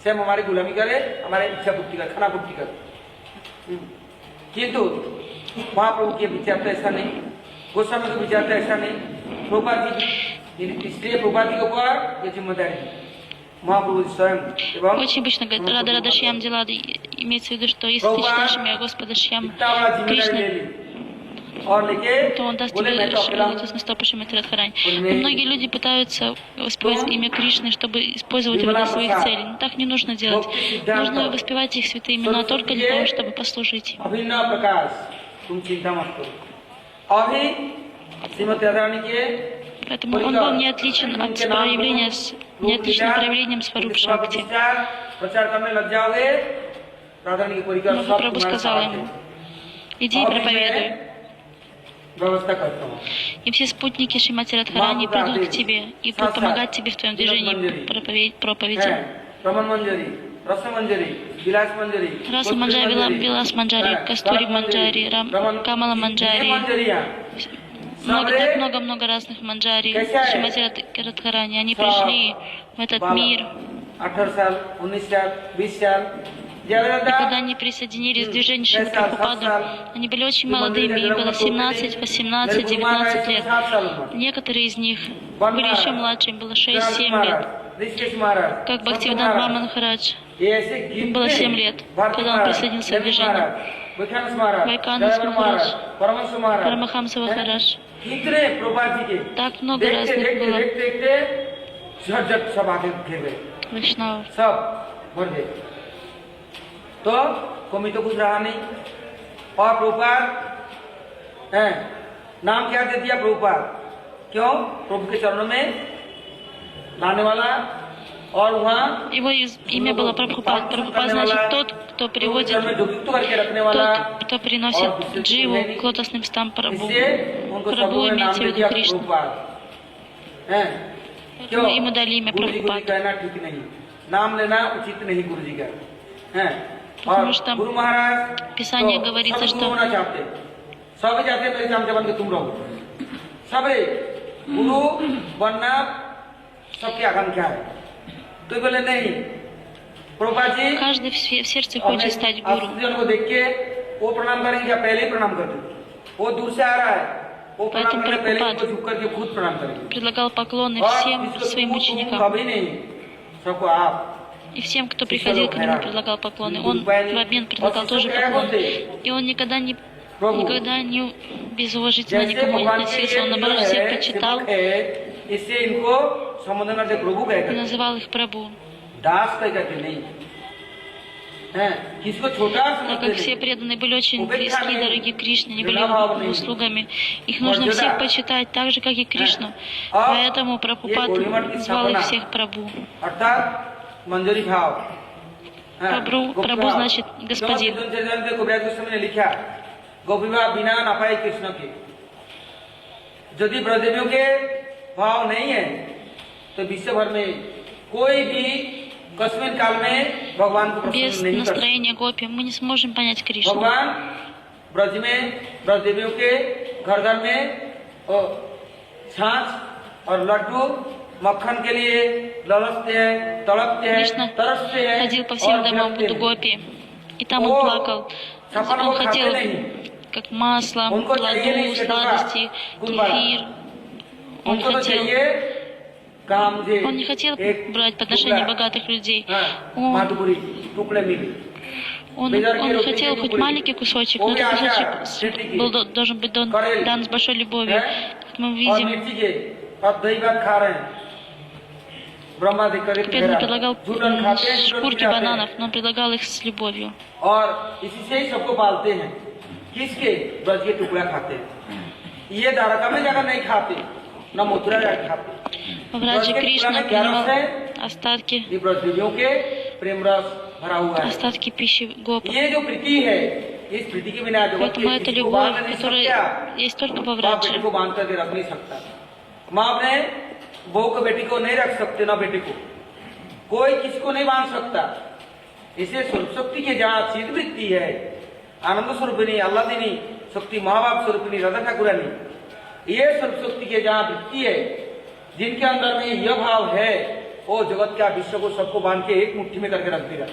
श्याम हमारी गुलामी करे, हमारे इच्छा पूर्ति करे, खाना पूर्ति करे। किंतु महाप्रभु के विचार तो ऐसा नहीं, गोस्वामी के विचार तो ऐसा नहीं। प्रभुपाद जी, इसलिए प्रभुपाद जी के ऊपर ये जिम्मेदारी महाप्रभु स्वयं एवं Очень обычно говорят, Рада Рада Шьям дела, имеется в виду, что если ты читаешь имя Господа Шьям Кришны, то он даст тебе лотосные стопы Шримати Радхарани. Но многие люди пытаются воспевать имя Кришны, чтобы использовать его для своих целей. Но так не нужно делать. Нужно воспевать их святые имена только для того, чтобы послужить им. Поэтому он был не отличен от проявления, не отличным проявлением Сваруб Шакти. Но Прабху сказал ему, иди и проповедуй. И все спутники Шримати Радхарани придут к тебе и будут помогать тебе в твоем движении проповеди. Раса Манджари, Вилас Манджари, Кастури Манджари, Камала Манджари. Много разных манджари, Шримати Радхарани. Они пришли в этот мир. И когда они присоединились к движению Шрила Прабхупады, они были очень молодыми, им было 17, 18, 19 лет. Некоторые из них были еще младше, им было 6-7 лет. Как Бхактивинода Махарадж, им было 7 лет, когда он присоединился к движению. Вайканас Махарадж, Парамахамса Махарадж. Так много разных было вайшнавов. तो कोई तो कुछ रहा नहीं। और प्रभुपाद नाम क्या दे दिया प्रभुपाद? क्यों? प्रभु के चरणों में लाने वाला। और वहाँ его имя было Прабхупад. Прабхупад значит тот, кто приводит, тот, кто приносит дживу к лотосным стопам Прабху. Прабху имеется в виду Кришна. Поэтому ему дали имя Прабхупад. नाम लेना उचित नहीं गुरु जी का है। Потому что в Писании говорится, что सभी चाहते हैं मेरे चमचे बन के तुम रहो, सभी गुरु बनना सबकी आकांक्षा है। तो बोले नहीं, प्रभुपाद जी каждый в сердце хочет стать гуру. को देख के वो प्रणाम करेंगे या पहले ही प्रणाम कर दो? वो दूर से आ रहा है, वो प्रणाम करने पहले ही झुक करके खुद प्रणाम करेंगे। Предлагал поклоны всем своим ученикам. कभी नहीं, सबको आप И всем, кто приходил к нему, предлагал поклоны. Он в обмен предлагал тоже поклоны. И он никогда не безуважительно никому не относился. Он, наоборот, всех почитал и называл их Прабху. Так как все преданные были очень близки, дорогие Кришне, они были его услугами, их нужно всех почитать так же, как и Кришну. Поэтому Прабхупад звал их всех Прабху. मंजरी भाव। प्रभु значит господин. ने लिखा गोपीबा बिना न पाए कृष्ण के। यदि ब्रजदेवियों के भाव नहीं है तो विश्व भर में कोई भी कस्मिन काल में भगवान को без настроения гопи мы не сможем понять Кришну. भगवान ब्रज में ब्रजदेवियों के घर घर में वो छाछ और लड्डू मक्खन के लिए ललचते हैं, तड़पते हैं, Кришна तरसते हैं ходил по всем और домам बिलखते Буду हैं। Гопи, и там он वो плакал. सफल Он को खाते хотел नहीं, как масло, उनको चाहिए नहीं ладу, सेठों का сладости, गुलबारा। кефир. Он उनको तो хотел, चाहिए काम जे он не хотел एक брать подношения टुकड़ा, богатых людей. हाँ, Он, माधुपुरी टुकड़े मिले он बेजार की रोटी хотел के хоть टुकड़े। маленький кусочек, वो но भी этот आटा кусочек सेठी की, должен быть करेल, дан с большой любовью. हैं? Как мы और видим, मिर्ची के और दही भात खा रहे हैं ब्रह्माधिकारी Теперь он предлагал шкурки бананов, но он предлагал их с любовью. और इसी से ही सबको पालते हैं। किसके? ब्रज के टुकड़ा खाते हैं। ये द्वारका में जाकर नहीं खाते, न मथुरा जाकर खाते। Во Враджи Кришна принимал остатки, ये ब्रजदेवियों के प्रेम रस भरा हुआ है। остатки пищи гоп. ये जो प्रीति है, इस प्रीति के बिना जगत Поэтому के эта किसी को बांध любовь, नहीं которая सकता। есть только во बाप बेटे Враджи. को बांध करके रख नहीं सकता। माँ अपने बहू को बेटी को नहीं रख सकते, ना बेटे को, कोई किसी को नहीं बांध सकता। इसे स्वरूप शक्ति के जहाँ चित वृत्ति है, आनंद स्वरूपिणी अल्लादिनी शक्ति महाभाव स्वरूपिणी राधा ठाकुरानी, ये स्वरूप शक्ति के जहाँ वृत्ति है, जिनके अंदर में यह भाव है, वो जगत का विश्व को सबको बांध के एक मुट्ठी में करके रख देगा।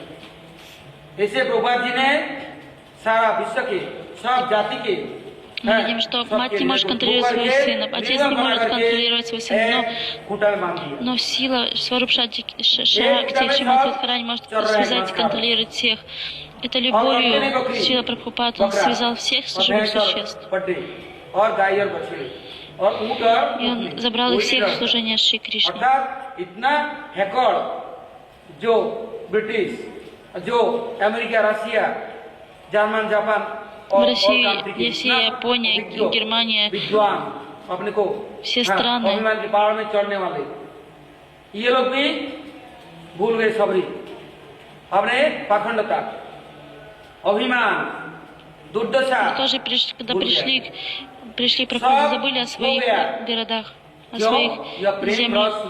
ऐसे प्रभुपाद जी ने सारा विश्व के सब जाति के Мы видим, что мать не может контролировать своего сына, отец не может контролировать своего сына, но сила Сваруб Шакти, Шримати Радхарани может связать и контролировать всех. Это любовью Шрила Прабхупад, он связал всех живых существ. И он забрал их всех в служение Шри Кришне. जो ब्रिटिश, जो अमेरिका, रशिया, जर्मन, जापान, В России, Россия, Япония, Германия, अपने को все страны, अभिमान के पहाड़ में चढ़ने वाले, ये लोग भी भूल गए सबरी अपने पाखंडता, अभिमान, दुर्दशा, тоже когда пришли проходы, забыли о своих городах, о своих землях.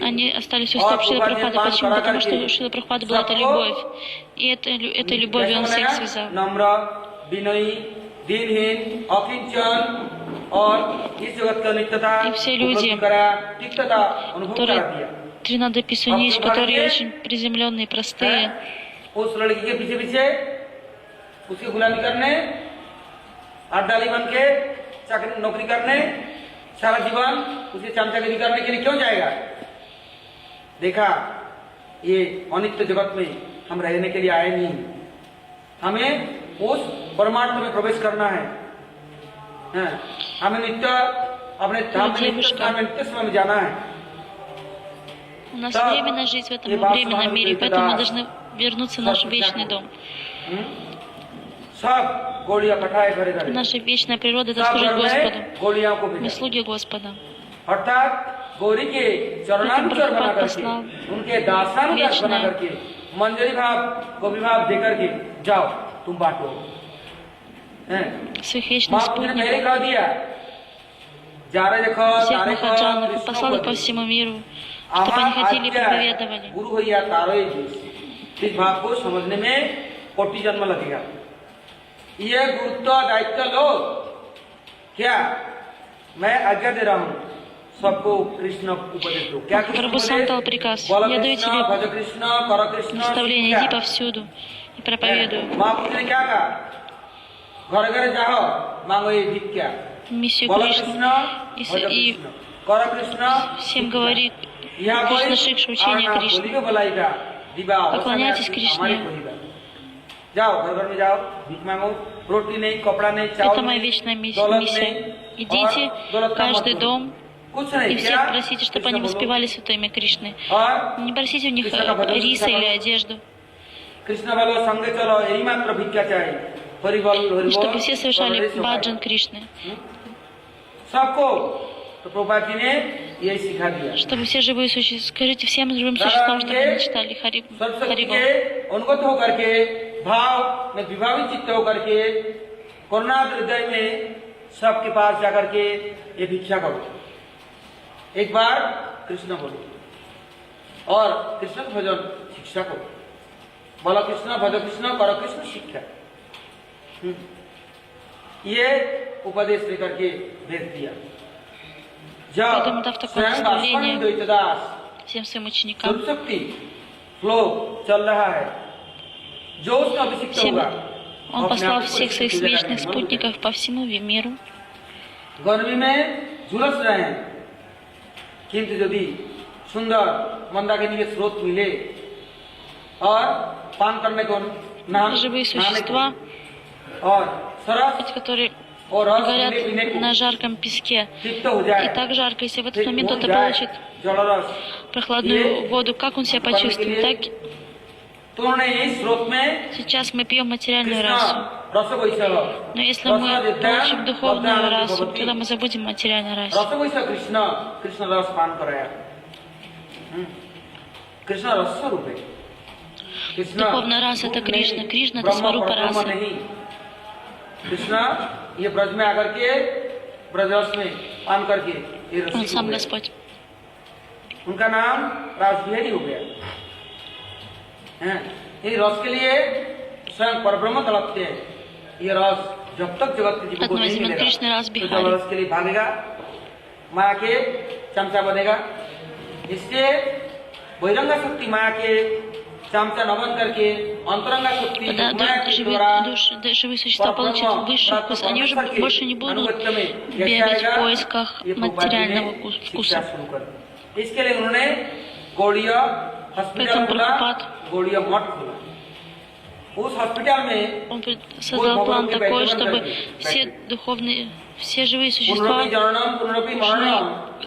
Они остались у стоп Шрила Прабхупады. Почему? Потому что Шрила Прабхупада была эта любовь. И этой любовью он всех связал. И все люди, которые Тринадаписуниш, которые очень приземленные, простые, उसकी गुलामी करने, अड्डाली बन के नौकरी करने, सारा जीवन उसकी चमचागिरी करने के लिए क्यों जाएगा? देखा, ये अनित्य जगत में हम रहने के लिए आए नहीं, हमें उस परमार्थ में प्रवेश करना है। हमें नित्य अपने धाम में नित्य समय में जाना है। У нас временно жить в этом временном мире, поэтому мы должны вернуться в наш вечный дом. Наша вечная природа — это служить Господу. Мы слуги Господа. Поэтому Прабхупад послал вечное. Своих вечных спутников, всех махаджанов, и послал их по всему миру, чтобы они ходили и проповедовали. इस भाव को समझने में कोटि जन्म लगेगा। ये गुरुत्व दायित्व लो। क्या मैं आज्ञा दे रहा हूँ सबको कृष्ण उपदेश दो। क्या Прабху сам дал приказ. Я даю тебе наставление, иди повсюду и проповедуй. घर घर जाओ, मांगो ये भिक्षा। Миссию Кришны и всем говори Кришна Шикша, учение Кришны. Поклоняйтесь Кришне. Это моя вечная миссия. Идите в каждый дом и всех просите, чтобы они воспевали святое имя Кришны. Не просите у них риса или одежду. Чтобы все совершали баджан Кришны. Чтобы все живые существа, скажите всем живым существам, чтобы они читали Харибол. भाव में विभावित चित्त होकर के करुणा हृदय में सबके पास जाकर के ये भिक्षा करो। एक बार कृष्ण बोलो और कृष्ण भजन शिक्षा करो। बोलो कृष्ण भजो कृष्ण करो कृष्ण शिक्षा। ये उपदेश लेकर के भेज दिया। Поэтому जब дав такое स्वयं наставление द्वैतदास всем своим ученикам, शक्ति फ्लो चल रहा है, जो उसका अभिषिक्त всем होगा, он अपने послал आप को всех своих पूजा вечных करने में спутников по всему миру. गर्मी में झुलस रहे हैं, किंतु यदि सुंदर मंदाकिनी के स्रोत मिले और पान करने को Живые सущества, और सरस которые और रस горят पीने को на жарком песке, तृप्त हो и जाए, так жарко, если в этот फिर момент भूल кто-то जाए получит जलरस, прохладную воду, как он себя почувствует? Так तो उन्होंने इस स्रोत में сейчас мы пьем материальную कृष्ण расу. रस वैश्व Но если мы получим духовную расу, тогда мы забудем о материальной расе. रस वैश्व कृष्ण कृष्ण रस पान कराया। कृष्ण रस स्वरूप है। कृष्ण Духовная раса это Кришна, Кришна это ब्रह्म сварупа परब्रह्म расы. नहीं। कृष्ण ये ब्रज में आकर के ब्रजरस में पान करके ये Он रसिक हो сам गए। Господь. उनका नाम रासबिहारी हो गया हैं। ये रस के लिए स्वयं परब्रह्म तड़पते हैं। ये रस जब तक जगत के जीवों को नहीं Атмазиман मिलेगा Кришна Рас तो Бихари. जब रस के लिए भागेगा, माया के चमचा बनेगा। इससे बहिरंगा शक्ति माया के चमचा न बन करके अंतरंगा शक्ति Когда माया के живые द्वारा живые существа получат высший вкус, они уже больше не будут бегать в поисках материального вкуса. इसके लिए उन्होंने गौड़ीय हॉस्पिटल Поэтому खोला, Прабхупад गौड़ीय मठ खोला। उस हॉस्पिटल में Он создал план такой, чтобы все живые существа पुनरपि पुनरपि ушли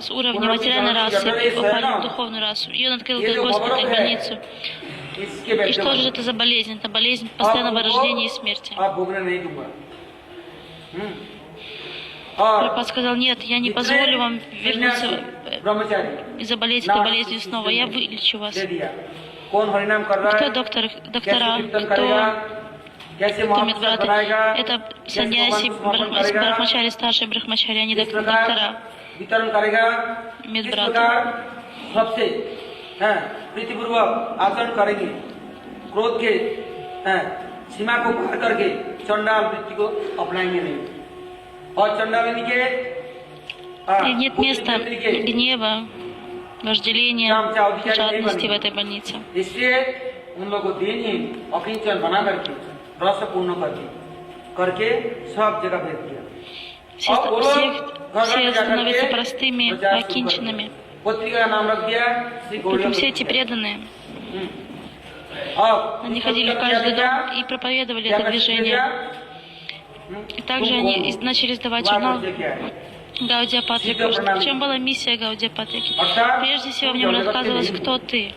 с уровня материальной расы и попали в духовную расу. И он открыл как госпиталь, больницу. И что же это за болезнь? Это болезнь постоянного рождения и смерти. आप भोगने नहीं दूंगा। Прабхупад сказал, нет, я не позволю вам вернуться ब्रह्मचारी и заболеть этой болезнью снова. Я вылечу вас. दे दिया। कौन हरिनाम कर रहा Кто है, доктора, कैसे कीर्तन करेगा, कैसे кто महाप्रसाद медбраты? बनाएगा, Это कैसे саньяси, भगवान को समर्पण करेगा, брахмачари, старшие брахмачари, они किस доктора. प्रकार वितरण करेगा, किस медбраты. प्रकार सबसे प्रीतिपूर्वक आचरण करेंगे, क्रोध के सीमा को पार करके चंडाल वृत्ति को अपनाएंगे नहीं। और चंडालिनी के И нет места гнева, вожделения, жадности в этой больнице. इसलिए उन लोगों को दिनहीन अकिंचन बना करके रस पूर्ण करके सब जगह भेज दिया। Все становятся простыми, окинченными. पत्रिका का नाम रख दिया श्री Поэтому गौड़िया все эти преданные, अब они ходили в каждый дом и проповедовали это движение. И также они начали издавать журнал Гаудия Патрика. В чем была миссия Гаудия Патрики? Прежде всего в нем рассказывалось, кто ты.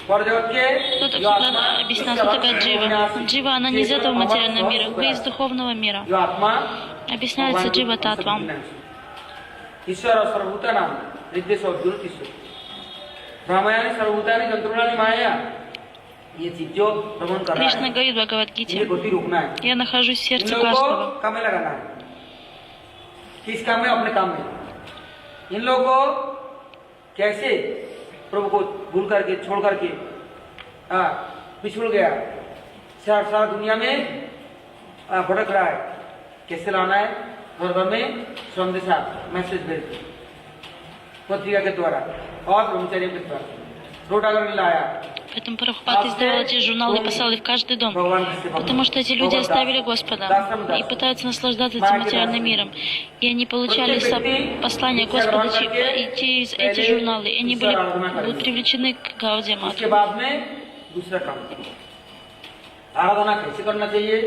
Кто такой, объяснял, кто такая Джива. Джива, она не из этого материального мира, вы из духовного мира. Объясняется Джива Татвам. ईश्वर और सर्वभूता नाम निर्देश और गुरु ईश्वर रामायण सर्वभूतानि जंतुनानि माया ये चीज जो भ्रमण कर रहा Кришна है говорит в ये Бхагавад-гите, गति रोकना है। я нахожусь в इन сердце लोगों каждого. को काम में लगाना है। किस काम में? अपने काम में। इन लोगों को कैसे प्रभु को भूल करके छोड़ करके पिछड़ गया, सारा दुनिया में भटक रहा है, कैसे लाना है? घर घर में संदेशा मैसेज भेज पत्रिका के द्वारा और ब्रह्मचर्य के द्वारा रोड अगर लाया। Поэтому Прабхупад издавал эти журналы и послал их в каждый дом. Потому что эти люди оставили Господа и пытаются наслаждаться этим материальным миром. И они получали послание Господа и через эти журналы. И они были привлечены к Гаудия Матху. उसके बाद में दूसरा काम आराधना कैसे करना चाहिए?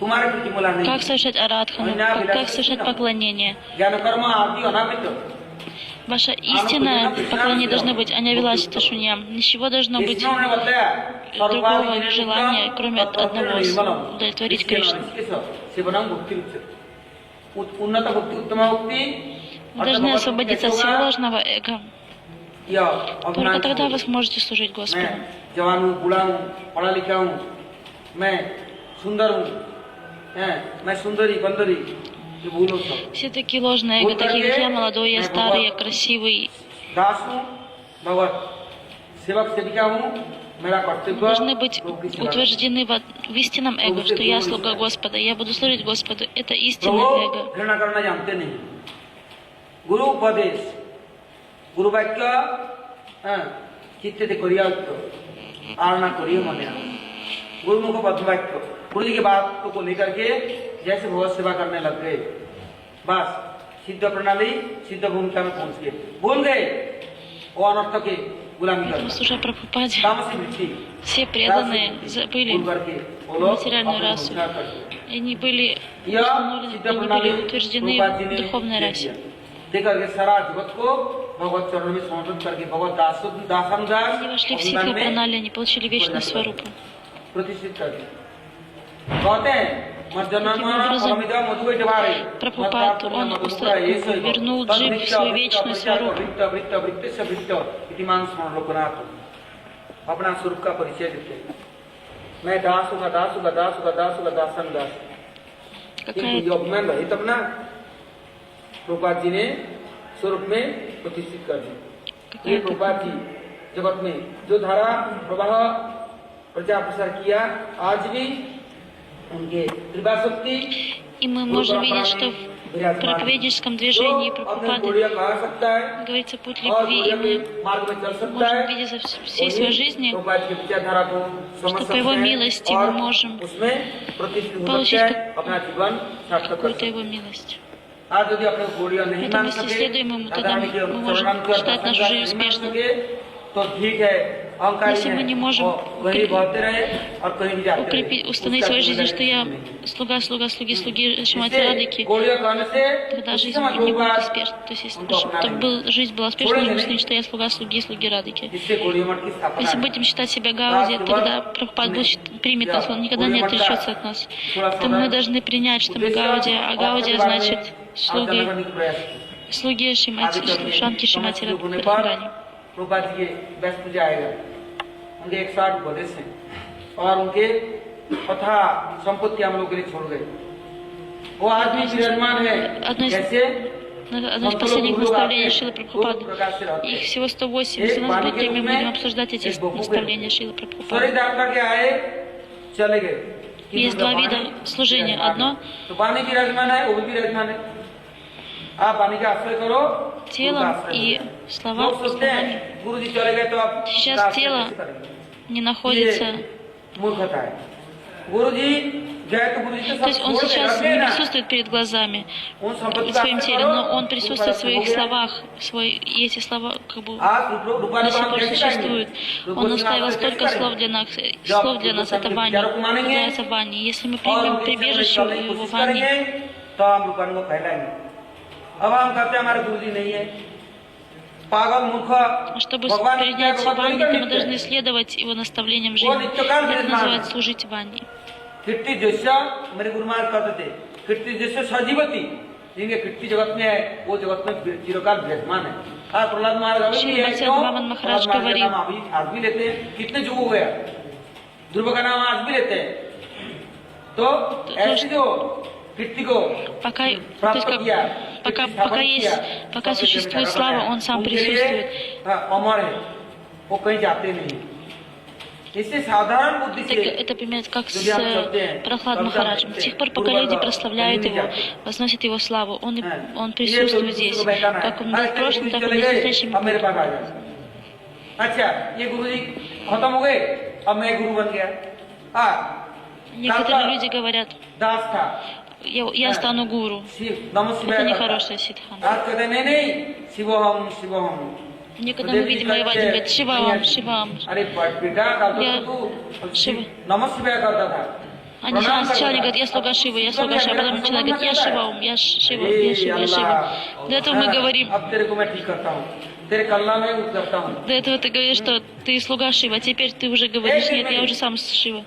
तुम्हारे प्रति मुला नहीं। Как совершать арадхану? Как совершать поклонение? ज्ञान कर्म आदि अनापित Ваше истинное поклонение должно быть анявиласи шуньям. Ничего должно быть другого желания, кроме одного — удовлетворить Кришну. Вы должны освободиться от всего ложного эго. Только тогда вы сможете служить Господу. Все такие ложные эго, такие как я, молодой, я старый, я красивый. दास हूँ भगवत सेवक सेविका हूँ मेरा कर्तव्य должны быть प्रभु की सेवा करना। утверждены в истинном эго, что я слуга Господа, я буду служить Господу. Это истинное प्रभु эго. घृणा करना जानते नहीं। गुरु उपदेश गुरु वाक्य चित्ते करिया उत्तर आरना करिए मने गुरुमुख पद्म वाक्य गुरु जी की बात को लेकर के जैसे बहुत सेवा करने लग गए, बस सिद्ध प्रणाली सिद्ध भूमिका में पहुंच गए, भूल गए वो अनर्थ के गुलामी Поэтому, करना служа Прабхупаде, तामसी वृत्ति все преданные забыли भूल करके वो लोग материальную अपने расу. संस्कार करते। И они были यह установлены, सिद्ध они प्रणाली были утверждены प्रभुपाद जी в ने духовной दे расе. दिया। दे करके सारा जगत को भगवत चरणों में समर्पित करके भगवत दासम दास Они вошли в अवदान Ситху में Пранали, они получили вечную сварупу. प्रतिष्ठित कर दिया। कहते हैं Прабхупад, он вернул джип в свою вечную сварупу. अपना स्वरूप का परिचय देते हैं। मैं दास होगा दास होगा दास होगा दास होगा दासन दास। Какая अपमान रहित अपना प्रभुपाद जी ने स्वरूप में प्रतिष्ठित कर दी। ये प्रभुपाद जी जगत में जो धारा प्रवाह प्रचार प्रसार किया, आज भी उनके कृपा शक्ति И мы можем видеть, что в проповедническом движении Прабхупады говорится путь любви, и мы можем видеть за всей своей жизни, что по Его милости мы можем получить какую-то Его милость. Поэтому, если следуем Ему, тогда мы можем считать нашу жизнь успешной. Если мы не можем установить в своей жизни, что я слуга слуги Шримати Радхики, тогда жизнь не будет успешной. То есть, чтобы жизнь была успешной, нужно установить, что я слуга слуги Радхики. Если будем считать себя Гауди, тогда Прабхупад примет нас, он никогда не отречется от нас. То мы должны принять, что мы Гауди, а Гауди значит слуги Шанки Шримати Радхарани. प्रभुपाद जी के व्यास पूजा आएगा, उनके 160 उपदेश हैं और उनके कथा संपत्ति हम लोग के लिए छोड़ गए। वो आदमी विराजमान है कैसे Одно из последних наставлений Шрилы Прабхупады. Их всего 108. Если у нас будет время, мы будем обсуждать эти наставления Шрилы Прабхупады. Есть два вида служения. Одно телом и слова познания. Сейчас тело не находится. То есть он сейчас не присутствует перед глазами в своем теле, но он присутствует в своих словах. И эти слова как бы до сих пор существуют. Он оставил столько слов для нас это Вани, является Вани. Если мы примем прибежище его Вани, чтобы принять Вани, то мы должны следовать его наставлениям в жизни. Это называется служить Вани. कीर्ति जैसा मेरे गुरु महाराज कहते थे, कीर्ति जैसे सजीवती जिनके कीर्ति जगत में है वो जगत में चिरकाल विराजमान है। आज प्रहलाद महाराज अभी आज भी लेते हैं, कितने युग हो गया, ध्रुव का नाम आज भी लेते हैं। तो ऐसी जो कीर्ति को प्राप्त किया, пока существует слава, он сам присутствует. अमर है, वो कहीं जाते नहीं। Это пример как с Прохлад Махараджем. До тех пор, пока люди прославляют его, возносят его славу, он присутствует здесь, как он был в прошлом, так и в настоящем мире. Некоторые люди говорят, я стану гуру. Это нехорошая сиддхана. Некогда мы видим на Евангелии, говорят, Шивам, Шивам. Сначала они говорят, я слуга Шивы, а потом начинают говорить, я Шивам, я Шива, я Шива, я Шива. Для этого мы говорим, до этого ты говоришь, что ты слуга Шива, а теперь ты уже говоришь, нет, я уже сам Шива.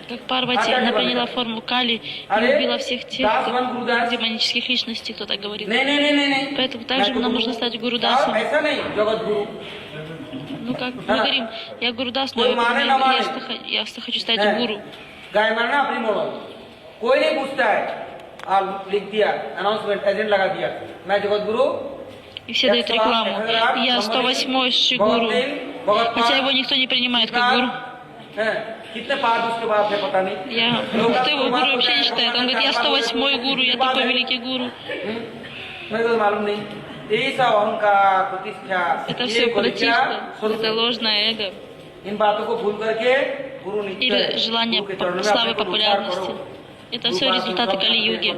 Как Парвати, она приняла форму Кали и убила всех тех демонических личностей, кто так говорит. Поэтому также нам нужно стать Гурудасом. Ну как, мы говорим, я Гурудас, но я хочу стать гуру. И все дают рекламу. Я 108-й Шри Гуру. भगवत хотя его никто не принимает как гуру. कितने पाद उसके बाद है पता नहीं। Кто его гуру вообще не считает. Он говорит, я 108-й гуру, я такой великий гуру. मेरे को मालूम नहीं। ये सब अहंकार, प्रतिष्ठा, Это все противно, это ложное эго इन बातों को भूल करके गुरु नित्य или желание славы, популярности. Это все результаты Кали-юги.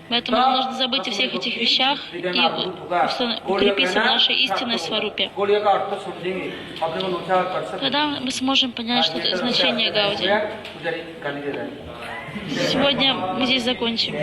Поэтому нам нужно забыть о всех этих вещах и укрепиться в нашей истинной сварупе. Тогда мы сможем понять, что это значение Гауди. Сегодня мы здесь закончим.